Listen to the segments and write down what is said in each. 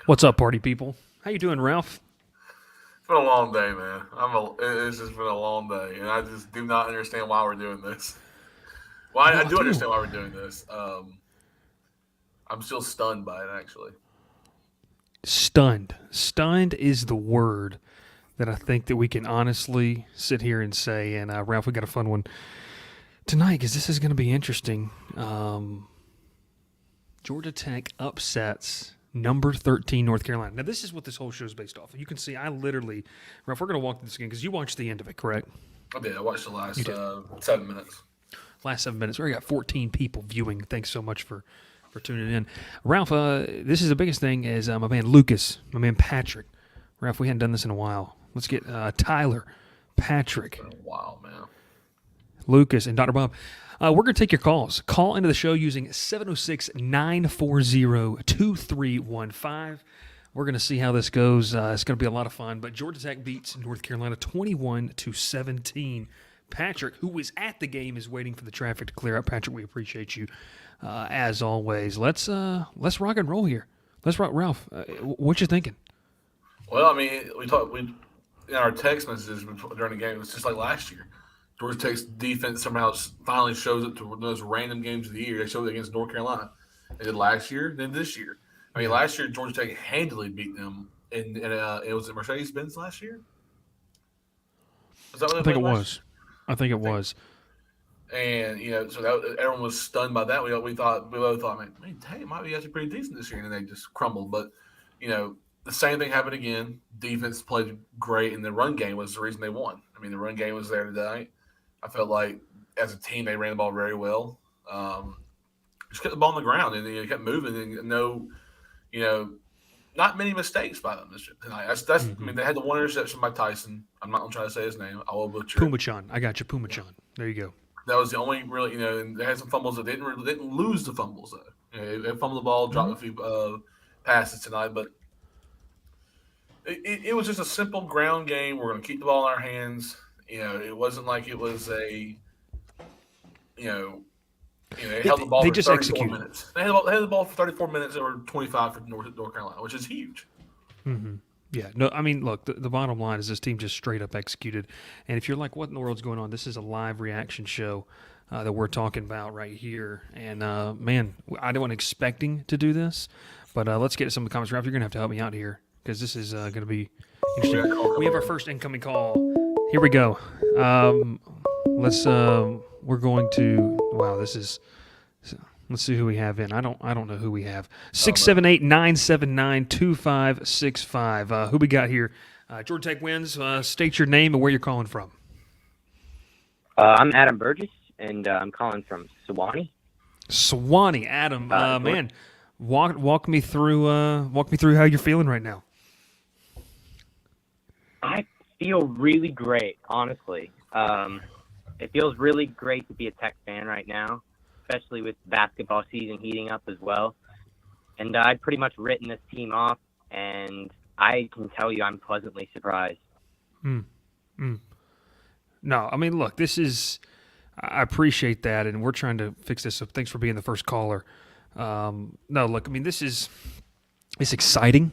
What's up, party people? How you doing, Ralph? It's been a long day, man. It's just been a long day, and I just do not understand why we're doing this. Well, I Well, I'll do tell you, understand why we're doing this. I'm still stunned by it, actually. stunned. Stunned is the word that I think that we can honestly sit here and say. And Ralph, we got a fun one tonight because this is going to be interesting. Georgia Tech upsets number 13 North Carolina. Now, this is what this whole show is based off of. You can see I literally, Ralph, we're going to walk through this again because you watched the end of it, correct? I did. I watched the You last did. 7 minutes. Last 7 minutes. We already got 14 people viewing. Thanks so much for tuning in. Ralph, this is the biggest thing is my man Lucas, my man Patrick. Ralph, we hadn't done this in a while. Let's get Tyler, Patrick, Wow, man. Lucas, and Dr. Bob. We're going to take your calls. Call into the show using 706-940-2315. We're going to see how this goes. It's going to be a lot of fun. But Georgia Tech beats North Carolina 21-17. Patrick, who was at the game, is waiting for the traffic to clear up. Patrick, we appreciate you as always. Let's rock and roll here. Let's rock, Ralph. What you thinking? Well, I mean, we in our text messages during the game. It was just like last year. Georgia Tech's defense somehow finally shows up to those random games of the year. They showed it against North Carolina. They did last year, then this year. I mean, last year Georgia Tech handily beat them, and it was at Mercedes-Benz last year. Was that what I they think it played last was. I think it was. year? And so everyone was stunned by that. We both thought, man, Tech might be actually pretty decent this year, and then they just crumbled. But the same thing happened again. Defense played great, and the run game was the reason they won. I mean, the run game was there tonight. I felt like as a team they ran the ball very well. Just kept the ball on the ground and they kept moving and not many mistakes by them tonight. That's I mean, they had the one interception by Tyson. I'm not going to try to say his name. I will butcher it. Pumachan. I got you, Pumachan. There you go. That was the only really and they had some fumbles that didn't lose the fumbles though. They fumbled the ball, dropped a few passes tonight, but it was just a simple ground game. We're going to keep the ball in our hands. It wasn't like it was a they held the ball They for just 34 executed. minutes. They had the ball for 34 minutes or 25 for North Carolina, which is huge. Yeah, no, I mean, look, the bottom line is this team just straight up executed. And if you're like, what in the world's going on? This is a live reaction show that we're talking about right here. And, man, I wasn't expecting to do this, but let's get to some of the comments. Ralph, you're going to have to help me out here because this is going to be interesting. We have our first incoming call. Here we go. We're going to, wow, this is, let's see who we have in. I don't know who we have. 678-979-2565. Who we got here? Georgia Tech wins. State your name and where you're calling from. I'm Adam Burgess, and I'm calling from Sewanee. Sewanee, Adam. Man, walk me through how you're feeling right now. I feel really great, honestly. It feels really great to be a Tech fan right now, especially with basketball season heating up as well. And I'd pretty much written this team off, and I can tell you I'm pleasantly surprised. No, I mean, look, I appreciate that, and we're trying to fix this, so thanks for being the first caller. No, look, I mean, it's exciting,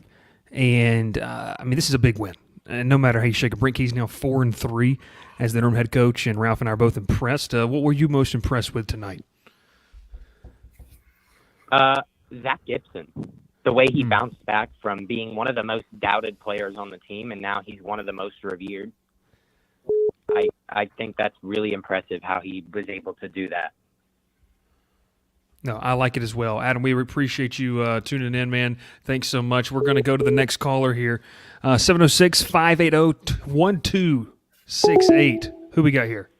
and, I mean, this is a big win. And no matter how you shake a Brink, he's now 4-3 as the interim head coach, and Ralph and I are both impressed. What were you most impressed with tonight? Zach Gibson, the way he bounced back from being one of the most doubted players on the team, and now he's one of the most revered. I think that's really impressive how he was able to do that. No, I like it as well. Adam, we appreciate you tuning in, man. Thanks so much. We're going to go to the next caller here. 706-580-1268. Who we got here?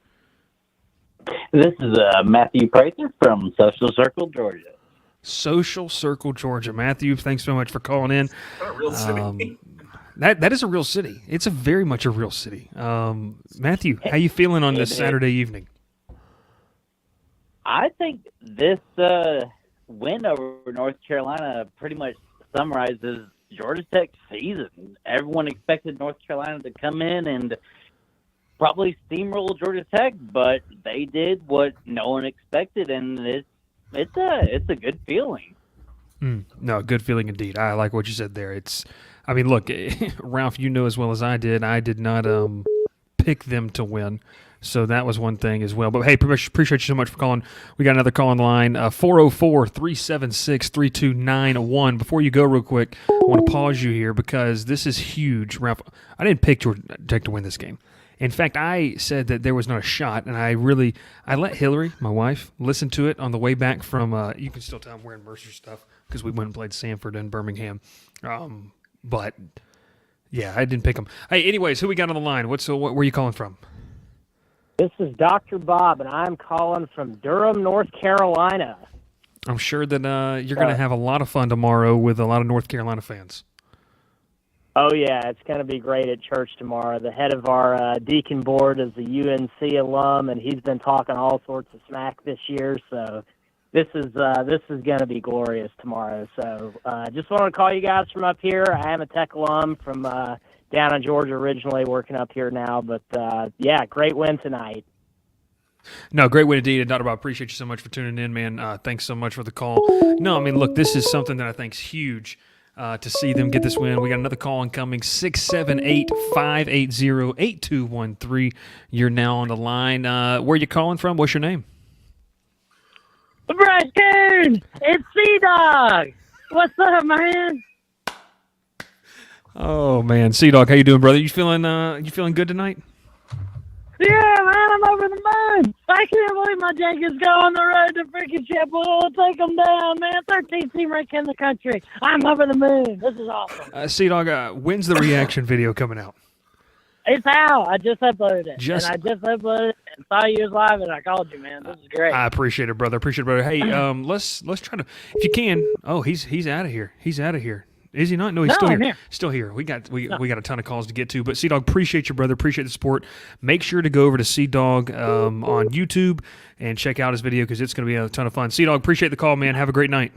This is Matthew Prather from Social Circle, Georgia. Social Circle, Georgia. Matthew, thanks so much for calling in. What a real city. That is a real city. It's very much a real city. Matthew, how you feeling on this Saturday evening? I think this win over North Carolina pretty much summarizes Georgia Tech's season. Everyone expected North Carolina to come in and probably steamroll Georgia Tech, but they did what no one expected, and it's a good feeling. No, good feeling indeed. I like what you said there. I mean, look, Ralph, you know as well as I did not pick them to win. So that was one thing as well. But, hey, appreciate you so much for calling. We got another call on the line, 404-376-3291. Before you go real quick, I want to pause you here because this is huge. Ralph, I didn't pick Georgia Tech to win this game. In fact, I said that there was not a shot, and I let Hillary, my wife, listen to it on the way back from you can still tell I'm wearing Mercer stuff because we went and played Sanford and Birmingham. But, yeah, I didn't pick them. Hey, anyways, who we got on the line? Where are you calling from? This is Dr. Bob, and I'm calling from Durham, North Carolina. I'm sure that you're going to have a lot of fun tomorrow with a lot of North Carolina fans. Oh, yeah, it's going to be great at church tomorrow. The head of our deacon board is a UNC alum, and he's been talking all sorts of smack this year, so this is going to be glorious tomorrow. So just wanted to call you guys from up here. I am a Tech alum from down in Georgia originally, working up here now. But, yeah, great win tonight. No, great win indeed. And Dr. Bob, appreciate you so much for tuning in, man. Thanks so much for the call. No, I mean, look, this is something that I think is huge to see them get this win. We got another call incoming, 678-580-8213. You're now on the line. Where are you calling from? What's your name? Bryce Koon! It's C-Dog! What's up, man? Oh man, Sea-Dog, how you doing, brother? You feeling good tonight? Yeah, man, I'm over the moon. I can't believe my Jenkins go on the road to freaking Chapel and take them down, man. 13th team ranked in the country. I'm over the moon. This is awesome. Sea-Dog, when's the reaction video coming out? It's out. I just uploaded it. And I just uploaded it and saw you was live, and I called you, man. This is great. I appreciate it, brother. Hey, let's try to, if you can. Oh, he's out of here. He's out of here. Is he not? No, he's still here. Still here. We got a ton of calls to get to. But Sea-Dog, appreciate you, brother. Appreciate the support. Make sure to go over to Sea-Dog on YouTube and check out his video because it's going to be a ton of fun. Sea-Dog, appreciate the call, man. Have a great night.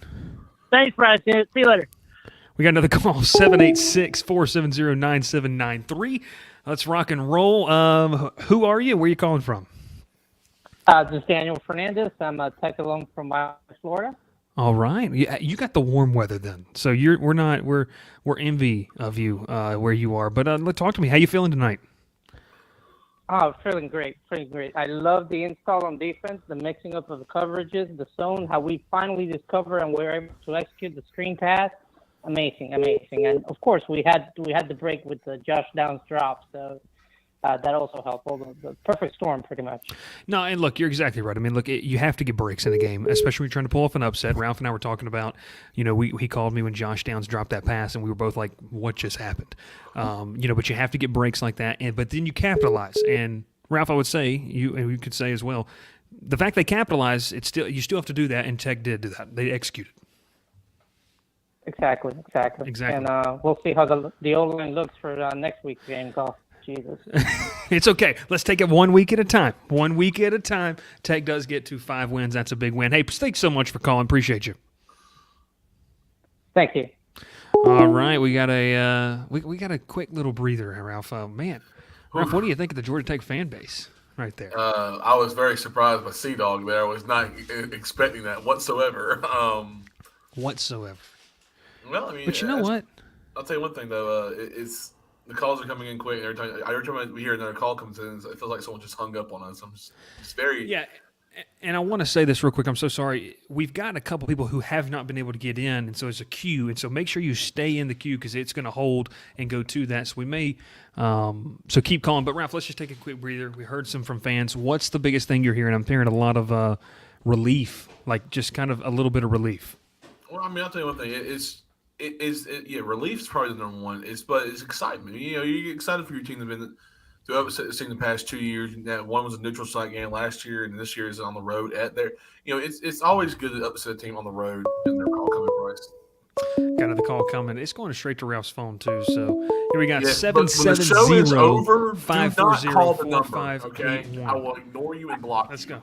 Thanks, Bryce. See you later. We got another call, 786-470-9793. Let's rock and roll. Who are you? Where are you calling from? This is Daniel Fernandez. I'm a Tech alum from Miami, Florida. All right, you got the warm weather then. So we're envy of you where you are. But talk to me. How you feeling tonight? Oh, feeling great. I love the install on defense, the mixing up of the coverages, the zone, how we finally discover and we're able to execute the screen pass. Amazing. And of course, we had the break with the Josh Downs drop, so that also helped. The perfect storm, pretty much. No, and look, you're exactly right. I mean, look, you have to get breaks in a game, especially when you're trying to pull off an upset. Ralph and I were talking about, he called me when Josh Downs dropped that pass, and we were both like, "What just happened?" But you have to get breaks like that, but then you capitalize. And Ralph, I would say, you could say as well, the fact they capitalize, you still have to do that, and Tech did do that. They executed. Exactly. And we'll see how the O-line looks for next week's game. Golf. Jesus. It's okay. Let's take it 1 week at a time. 1 week at a time. Tech does get to 5 wins. That's a big win. Hey, thanks so much for calling. Appreciate you. Thank you. All right, we got a quick little breather, Ralph. Man, Ralph, what do you think of the Georgia Tech fan base right there? I was very surprised by Sea-Dog there. I was not expecting that whatsoever. Whatsoever. Well, I mean, but you know what? I'll tell you one thing though. It's the calls are coming in quick. Every time we hear another call comes in, it feels like someone just hung up on us. I'm just very And I want to say this real quick. I'm so sorry. We've got a couple people who have not been able to get in, and so it's a queue. And so make sure you stay in the queue because it's going to hold and go to that. So we may so keep calling. But Ralph, let's just take a quick breather. We heard some from fans. What's the biggest thing you're hearing? I'm hearing a lot of relief, like just kind of a little bit of relief. Well, I mean, I'll tell you one thing. Relief's probably the number one. But it's excitement. You get excited for your team to upset the team the past 2 years. One was a neutral site game last year, and this year is on the road at there. It's always good to upset a team on the road. And their call coming, Bryce. Got another call coming. It's going straight to Ralph's phone too. So here we got 770-540-4581. Okay, I will ignore you and block. Let's go.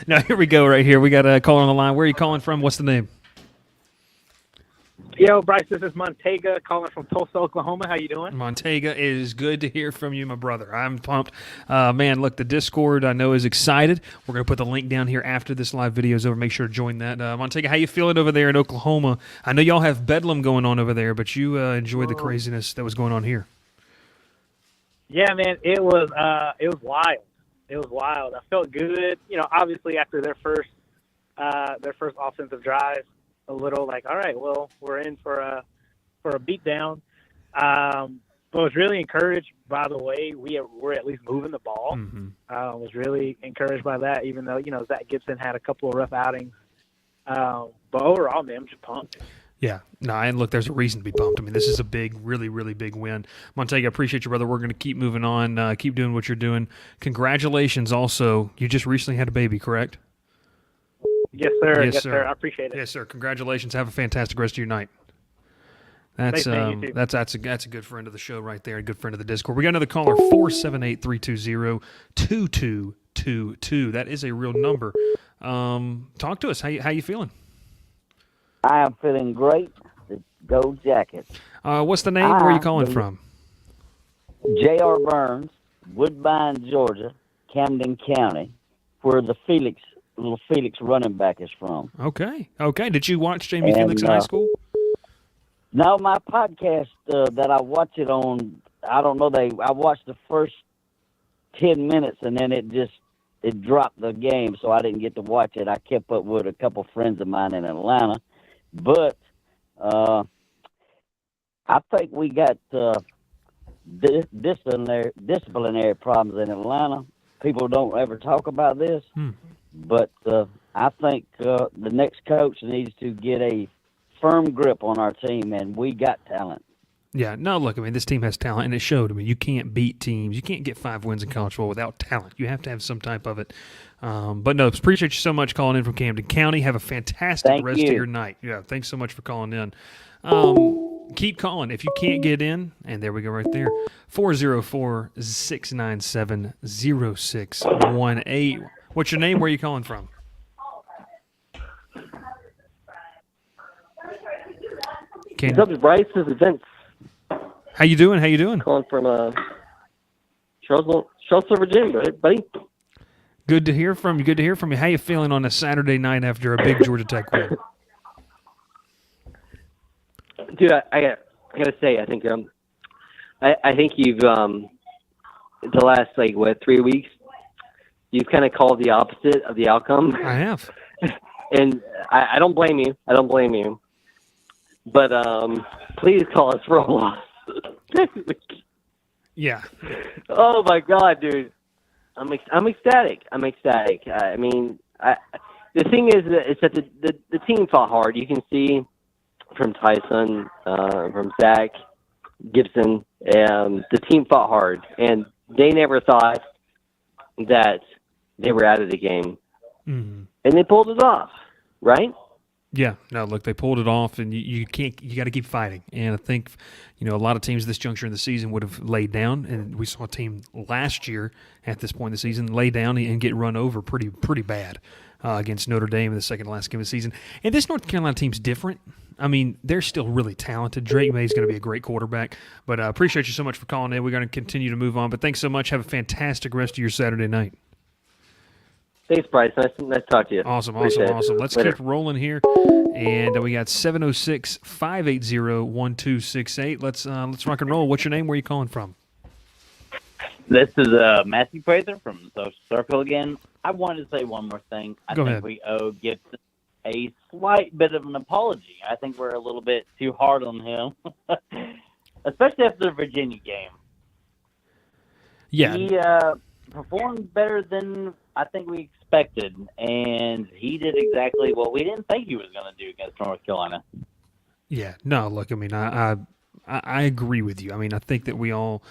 Now here we go. Right here, we got a caller on the line. Where are you calling from? What's the name? Yo, Bryce, this is Montega calling from Tulsa, Oklahoma. How you doing? Montega, it is good to hear from you, my brother. I'm pumped. Man, look, the Discord I know is excited. We're going to put the link down here after this live video is over. Make sure to join that. Montega, how you feeling over there in Oklahoma? I know y'all have bedlam going on over there, but you enjoyed the craziness that was going on here. Yeah, man, it was wild. It was wild. I felt good. You know, obviously after their first offensive drive, a little like, all right, well, we're in for a beatdown. But I was really encouraged by the way we're at least moving the ball. Mm-hmm. Was really encouraged by that, even though, you know, Zach Gibson had a couple of rough outings. But overall, man, I'm just pumped. Yeah, no, and look, there's a reason to be pumped. I mean, this is a big, really, really big win. Montega, I appreciate you, brother. We're going to keep moving on, keep doing what you're doing. Congratulations also. You just recently had a baby, correct? Yes, sir. Yes, Yes, sir. sir. I appreciate it. Yes, sir. Congratulations. Have a fantastic rest of your night. That's Thanks, man. You too. that's a good friend of the show right there, a good friend of the Discord. We got another caller, 478-320-2222. That is a real number. Talk to us. How you feeling? I am feeling great. The Gold Jackets. What's the name? Where are you calling from? J.R. Burns, Woodbine, Georgia, Camden County, where the little Felix running back is from. Okay. Did you watch Jamie Felix in high school? No, my podcast that I watch it on, I don't know, I watched the first 10 minutes and then it dropped the game, so I didn't get to watch it. I kept up with a couple friends of mine in Atlanta. But I think we got disciplinary problems in Atlanta. People don't ever talk about this. But I think the next coach needs to get a firm grip on our team, and we got talent. Yeah, no, look, I mean, this team has talent, and it showed. I mean, you can't beat teams. You can't get 5 wins in college football without talent. You have to have some type of it. But no, appreciate you so much calling in from Camden County. Have a fantastic rest of your night. Yeah, thanks so much for calling in. Keep calling. If you can't get in, and there we go right there, 404-697-0618. What's your name? Where are you calling from? What's up, Bryce? This is Vince. How you doing? Calling from Charlottesville, Virginia, buddy. Good to hear from you. How you feeling on a Saturday night after a big Georgia Tech win? Dude, I gotta say, I think I think you've the last 3 weeks, you've kind of called the opposite of the outcome. I have, and I don't blame you. But please call us for a loss next week. Yeah. Oh my God, dude, I'm ecstatic. I mean, the thing is that the team fought hard. You can see from Tyson, from Zach Gibson, the team fought hard, and they never thought that they were out of the game, and they pulled it off, right? Yeah, no, look, they pulled it off, and you got to keep fighting. And I think, a lot of teams this juncture in the season would have laid down, and we saw a team last year at this point in the season lay down and get run over pretty bad against Notre Dame in the second to last game of the season. And this North Carolina team's different. I mean, they're still really talented. Drake May's going to be a great quarterback. But I appreciate you so much for calling in. We're going to continue to move on. But thanks so much. Have a fantastic rest of your Saturday night. Thanks, Bryce. Nice to talk to you. Awesome. Appreciate it. Let's Later. keep rolling here. And we got 706-580-1268. Let's rock and roll. What's your name? Where are you calling from? This is Matthew Prather from Social Circle again. I wanted to say one more thing. I Go think ahead. we owe Gibson a slight bit of an apology. I think we're a little bit too hard on him, especially after the Virginia game. Yeah. He performed better than I think we expected, and he did exactly what we didn't think he was going to do against North Carolina. Yeah. No, look, I mean, I agree with you. I mean, I think that we all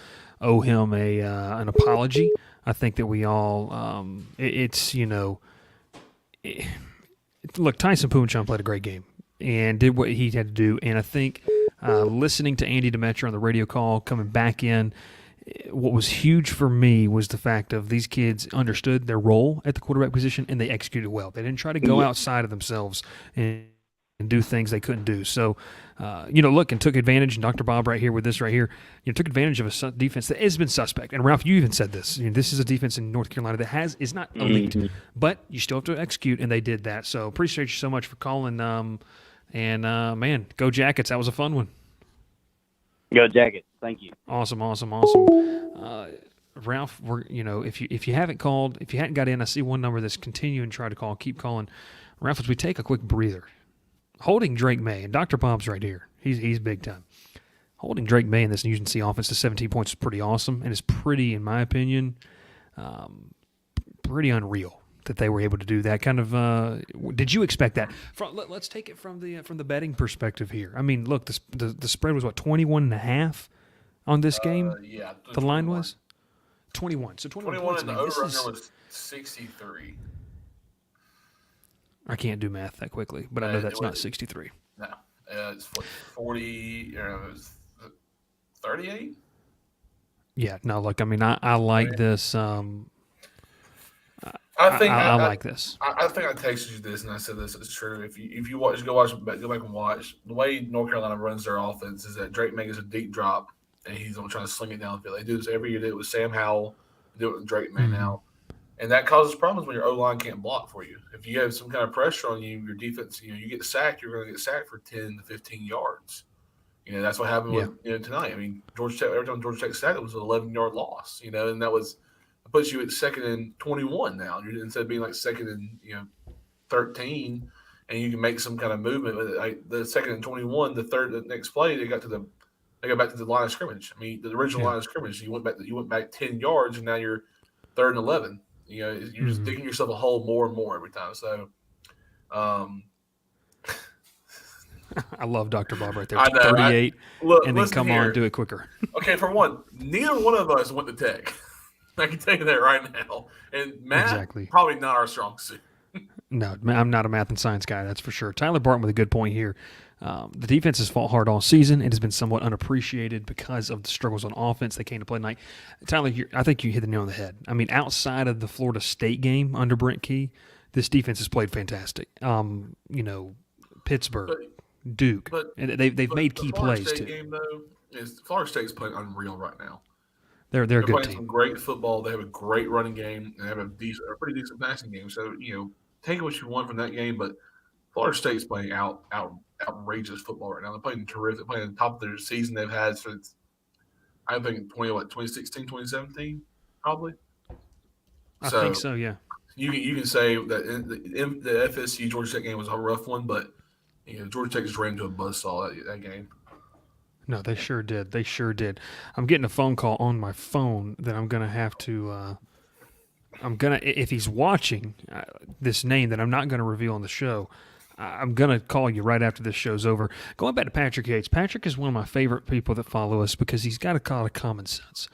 owe him an apology. I think that we all look, Tyson Poochon played a great game and did what he had to do. And I think listening to Andy Demetra on the radio call, coming back in, what was huge for me was the fact of these kids understood their role at the quarterback position and they executed well. They didn't try to go outside of themselves and and do things they couldn't do. So, look, and took advantage, and Dr. Bob right here with this right here, took advantage of a defense that has been suspect. And Ralph, you even said this. This is a defense in North Carolina that is not elite, but you still have to execute, and they did that. So appreciate you so much for calling. Man, go Jackets. That was a fun one. Go Jackets. Thank you. Awesome. Ralph, if you haven't called, if you hadn't got in, I see one number that's continuing to try to call. Keep calling. Ralph, as we take a quick breather, holding Drake May, and Dr. Bob's right here. He's big time. Holding Drake May in this UNC offense to 17 points is pretty awesome, and it's pretty, in my opinion, pretty unreal that they were able to do that. Kind of, did you expect that? Let's take it from the betting perspective here. I mean, look, the spread was 21.5 on this game. Yeah, the line was 21. So 21 points. And the over-under was 63. I can't do math that quickly, but I know that's not 63. No, it's 40. It was 38. Yeah, no. Look, I mean, I like this. I think I like this. I think I texted you this, and I said this is true. If you go back and watch the way North Carolina runs their offense is that Drake makes a deep drop, and he's going to try to sling it down the field. They do this every year. They do it with Sam Howell. They do it with Drake May now. And that causes problems when your O-line can't block for you. If you have some kind of pressure on you, your defense, you get sacked, you're going to get sacked for 10 to 15 yards. That's what happened with tonight. I mean, Georgia Tech, every time Georgia Tech sacked, it was an 11-yard loss, and it puts you at 2nd and 21 now. Instead of being like 2nd and 13, and you can make some kind of movement with it. The 2nd and 21, the next play, they got back to the line of scrimmage. I mean, the original line of scrimmage, you went back 10 yards, and now you're 3rd and 11. You're just digging yourself a hole more and more every time. So, I love Dr. Bob right there. I know, 38, and then come on, do it quicker. Okay, for one, neither one of us went to Tech. I can tell you that right now. And Matt, probably not our strong suit. No, I'm not a math and science guy, that's for sure. Tyler Barton with a good point here. The defense has fought hard all season. It has been somewhat unappreciated because of the struggles on offense. They came to play tonight. Tyler, I think you hit the nail on the head. I mean, outside of the Florida State game under Brent Key, this defense has played fantastic. Pittsburgh, Duke, and they've made key plays State too. Game, though, Florida State's playing unreal right now. They're a good playing team. Some great football. They have a great running game, and they have a pretty decent passing game. So take what you want from that game, but Florida State's playing outrageous football right now. They're playing terrific, playing at the top of their season they've had since, I think, 2016, 2017, probably. I think so, yeah. You can say that the FSU Georgia Tech game was a rough one, but Georgia Tech just ran into a buzzsaw that game. No, they sure did. They sure did. I'm getting a phone call on my phone that I'm going to have to if he's watching this name that I'm not going to reveal on the show, I'm going to call you right after this show's over. Going back to Patrick Yates. Patrick is one of my favorite people that follow us because he's got a lot of common sense.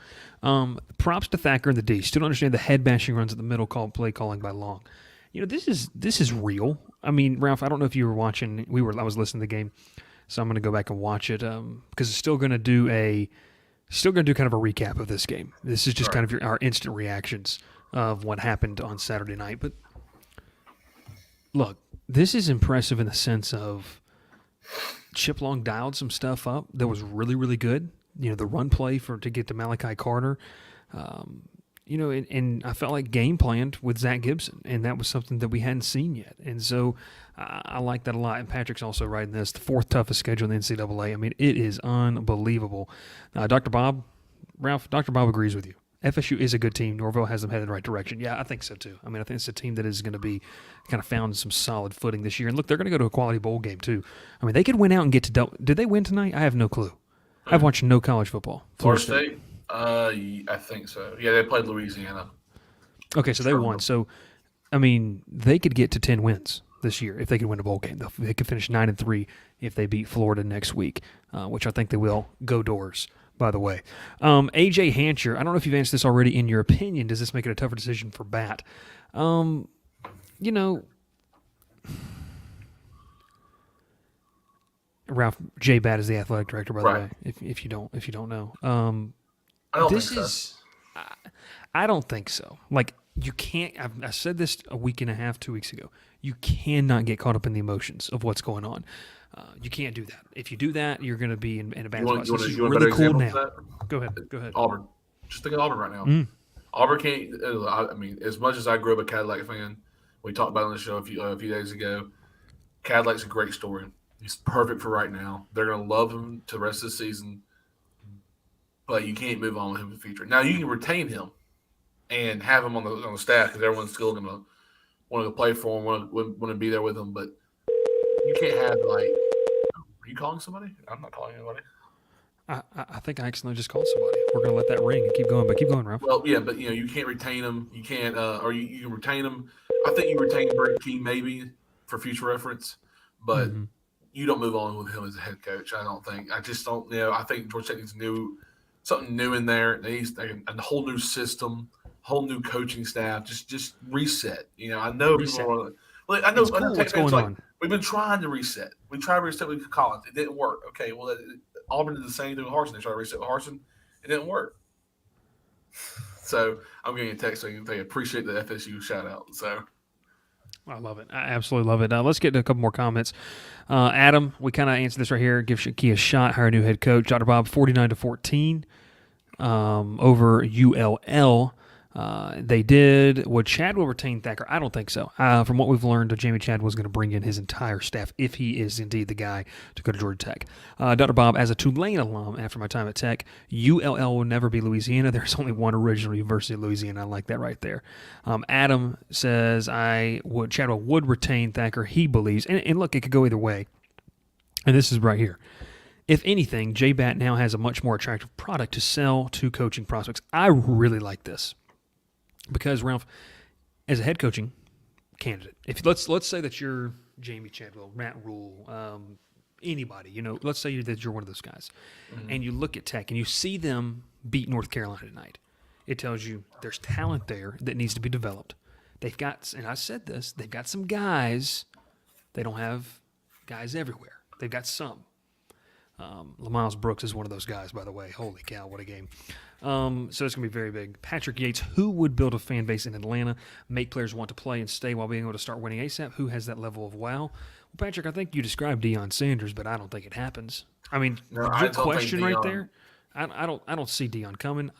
Props to Thacker and the D. Still don't understand the head bashing runs at the middle play calling by Long. This is real. I mean, Ralph, I don't know if you were watching. I was listening to the game, so I'm going to go back and watch it because it's still going to do kind of a recap of this game. This is just kind of our instant reactions of what happened on Saturday night. But look, this is impressive in the sense of Chip Long dialed some stuff up that was really, really good. The run play to get to Malachi Carter. And I felt like game planned with Zach Gibson, and that was something that we hadn't seen yet. And so I like that a lot. And Patrick's also writing this, the 4th toughest schedule in the NCAA. I mean, it is unbelievable. Dr. Bob, Ralph, Dr. Bob agrees with you. FSU is a good team. Norvell has them headed in the right direction. Yeah, I think so too. I mean, I think it's a team that is going to be kind of found some solid footing this year. And look, they're going to go to a quality bowl game too. I mean, they could win out and get to did they win tonight? I have no clue. I've watched no college football. Florida State? I think so. Yeah, they played Louisiana. Okay, so they won. So, I mean, they could get to 10 wins this year if they could win a bowl game. They could finish 9-3 if they beat Florida next week, which I think they will. Go Doors, by the way. AJ Hancher, I don't know if you've answered this already. In your opinion, does this make it a tougher decision for Bat? Ralph J. Bat is the athletic director, by the way. If you don't know, I don't think so. I don't think so. Like, you can't. I said this a week and a half, 2 weeks ago. You cannot get caught up in the emotions of what's going on. You can't do that. If you do that, you're going to be in a bad You want, spot. you So want, this you is want a really better cool example now. of that? Go ahead. Auburn. Just think of Auburn right now. Mm. Auburn can't. I mean, as much as I grew up a Cadillac fan, we talked about it on the show a few days ago. Cadillac's a great story. He's perfect for right now. They're going to love him to the rest of the season, but you can't move on with him in the future. Now you can retain him and have him on the staff because everyone's still going to want to play for him, want to be there with him, but you can't have like. Are you calling somebody? I'm not calling anybody. I think I accidentally just called somebody. We're going to let that ring and keep going, but keep going, Ralph. Well, yeah, but you can't retain him. You can't, or you can retain him. I think you retain Brent Key maybe for future reference, but you don't move on with him as a head coach. I don't think. I just don't. I think Georgia Tech needs something new in there. They need a whole new system, whole new coaching staff. Just reset. I know Reset. people are. Well, I know. It's cool what's Tech fans going on. We've been trying to reset. We tried to reset with Collins. It didn't work. Okay, well, Auburn did the same thing with Harsin. They tried to reset with Harsin. It didn't work. So I'm getting a text saying they appreciate the FSU shout out. So I love it. I absolutely love it. Let's get to a couple more comments. Adam, we kind of answered this right here. Give Shaki a shot. Hire a new head coach. Dr. Bob, 49-14 over ULL. They did. Would Chadwell retain Thacker? I don't think so. From what we've learned, Jamie Chadwell is going to bring in his entire staff if he is indeed the guy to go to Georgia Tech. Dr. Bob, as a Tulane alum after my time at Tech, ULL will never be Louisiana. There's only one original University of Louisiana. I like that right there. Adam says Chadwell would retain Thacker. He believes, and look, it could go either way. And this is right here. If anything, J-Bat now has a much more attractive product to sell to coaching prospects. I really like this. Because, Ralph, as a head coaching candidate, if let's say that you're Jamie Chadwell, Matt Rule, anybody, let's say that you're one of those guys, and you look at Tech and you see them beat North Carolina tonight, it tells you there's talent there that needs to be developed. They've got, and I said this, they've got some guys. They don't have guys everywhere. They've got some. Lamiles Brooks is one of those guys, by the way. Holy cow, what a game. So it's going to be very big. Patrick Yates, who would build a fan base in Atlanta, make players want to play and stay while being able to start winning ASAP? Who has that level of wow? Well, Patrick, I think you described Deion Sanders, but I don't think it happens. I mean, your question right there, I don't see Deion coming.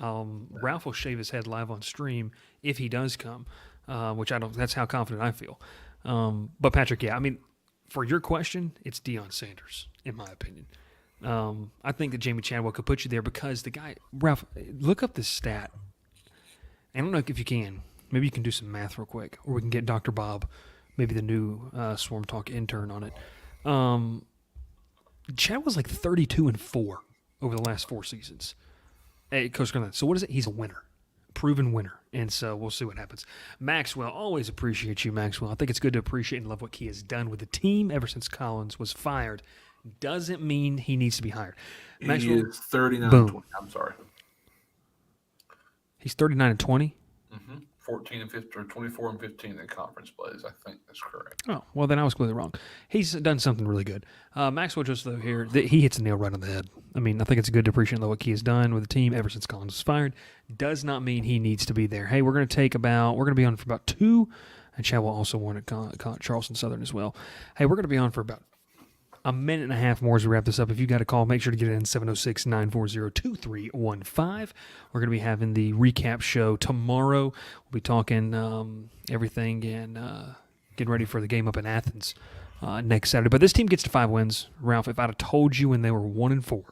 Ralph will shave his head live on stream if he does come, which I don't. That's how confident I feel. But Patrick, yeah, I mean, for your question, it's Deion Sanders, in my opinion. I think that Jamie Chadwell could put you there because the guy, Ralph, look up this stat. I don't know if you can. Maybe you can do some math real quick, or we can get Dr. Bob, maybe the new Swarm Talk intern on it. Chadwell's like 32-4 over the last 4 seasons. Hey, Coach Garland. So what is it? He's a winner, proven winner, and so we'll see what happens. Maxwell, always appreciate you, Maxwell. I think it's good to appreciate and love what he has done with the team ever since Collins was fired. Doesn't mean he needs to be hired. Maxwell, he is 39-20. I'm sorry. He's 39-20? Mm-hmm. 14 and 15, or 24 and 15 in conference plays. I think that's correct. Oh, well, then I was completely wrong. He's done something really good. Maxwell, just though here, he hits the nail right on the head. I mean, I think it's good to appreciate what he has done with the team ever since Collins was fired. Does not mean he needs to be there. Hey, we're going to be on for about 2, and Chadwell also won at Charleston Southern as well. Hey, we're going to be on for about a minute and a half more as we wrap this up. If you got a call, make sure to get it in 706-940-2315. We're going to be having the recap show tomorrow. We'll be talking everything and getting ready for the game up in Athens next Saturday. But this team gets to 5 wins. Ralph, if I'd have told you when they were 1-4.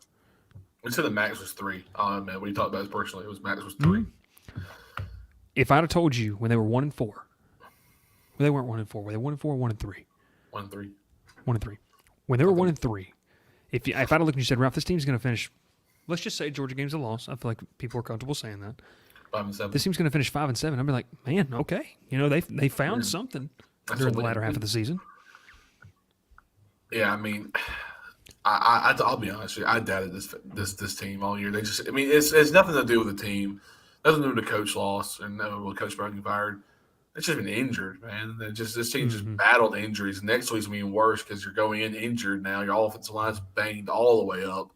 We said the max was 3. Man, we talked about this personally. Max was 3. If I'd have told you when they were 1-4, well, they weren't 1-4. Were they 1-4 or 1-3? 1-3. 1-3. When they were 1-3, if I'd have looked and you said, Ralph, this team's going to finish, let's just say Georgia game's a loss. I feel like people are comfortable saying that. 5-7. This team's going to finish 5-7. I'd be like, man, okay. They found something during the latter half of the season. Yeah, I mean, I'll be honest with you. I doubted this team all year. It's nothing to do with the team, nothing to do with the coach loss and with Coach Brown getting fired. It's just been injured, man. This team just battled injuries. Next week's going to be worse because you're going in injured now. Your offensive line's banged all the way up.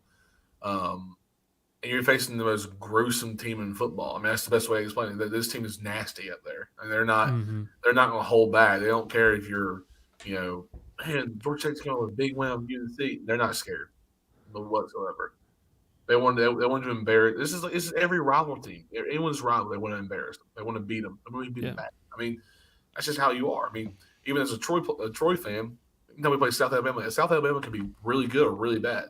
and you're facing the most gruesome team in football. I mean, that's the best way to explain it. That this team is nasty up there, and they're not going to hold back. They don't care if you're, man, Georgia Tech's going with a big win on UNC. They're not scared whatsoever. They want to embarrass. This is every rival team. Anyone's rival, they want to embarrass them. They want to beat them. They want to beat them back. I mean, that's just how you are. I mean, even as a Troy fan, we play South Alabama. South Alabama can be really good or really bad,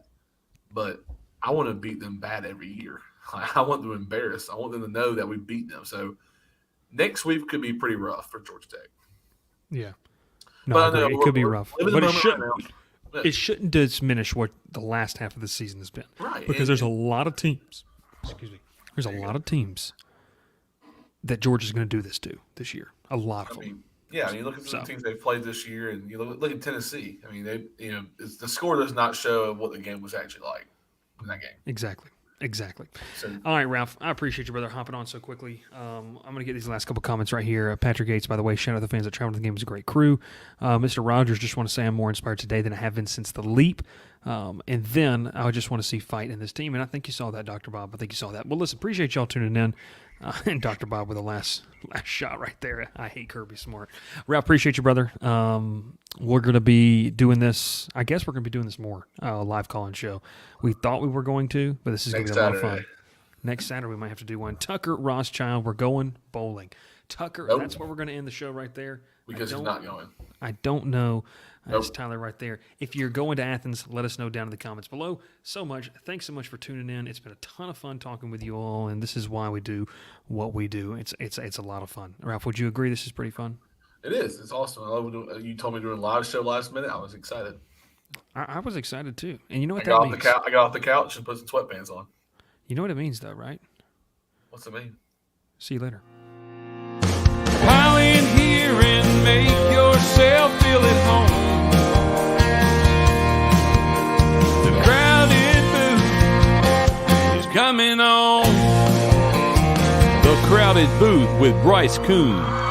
but I want to beat them bad every year. I want them to embarrass. I want them to know that we beat them. So next week could be pretty rough for Georgia Tech. Yeah, no, I agree. It could be rough, but it shouldn't diminish what the last half of the season has been. Right. Because there's a lot of teams. Excuse me. There's a lot of teams that Georgia's going to do this to this year. A lot of them. Yeah, you look at some teams they've played this year, and you look at Tennessee. I mean, the score does not show what the game was actually like in that game. Exactly. So, All right, Ralph, I appreciate you, brother, hopping on so quickly. I'm going to get these last couple comments right here. Patrick Gates, by the way, shout out to the fans that traveled to the game. It was a great crew. Mr. Rogers, just want to say I'm more inspired today than I have been since the leap. And then I just want to see fight in this team. And I think you saw that, Dr. Bob. I think you saw that. Well, listen, appreciate y'all tuning in. And Dr. Bob with the last shot right there. I hate Kirby Smart. Ralph, appreciate you, brother. We're going to be doing this. I guess we're going to be doing this more, live call-in show. We thought we were going to, but this is going to be a lot of fun. Next Saturday, we might have to do one. Tucker Rothschild, we're going bowling. Tucker, that's where we're going to end the show right there. Because he's not going. I don't know. That's Tyler right there. If you're going to Athens, let us know down in the comments below. Thanks so much for tuning in. It's been a ton of fun talking with you all, and this is why we do what we do. It's a lot of fun. Ralph, would you agree this is pretty fun? It is. It's awesome. I love you told me doing a live show last minute. I was excited. I was excited too. And you know what that means? I got off the couch and put some sweatpants on. You know what it means though, right? What's it mean? See you later. Pile in here and make yourself feel at home. The crowded booth is coming on. The Crowded Booth with Bryce Koon.